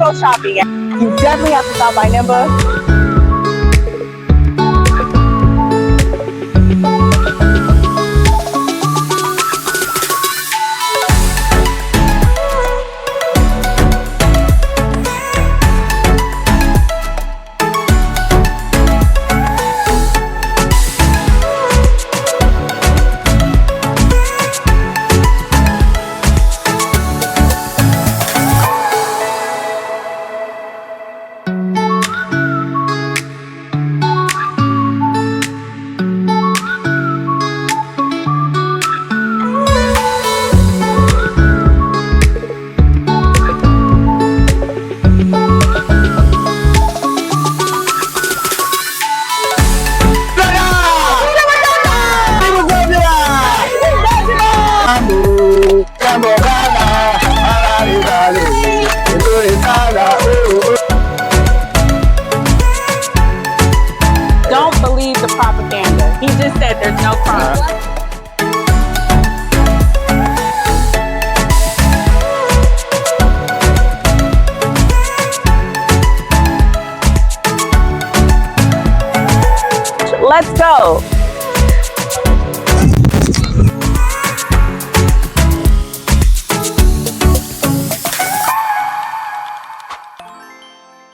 go shopping. You definitely have to stop by Nimba. Don't believe the propaganda. He just said there's no crime. Let's go.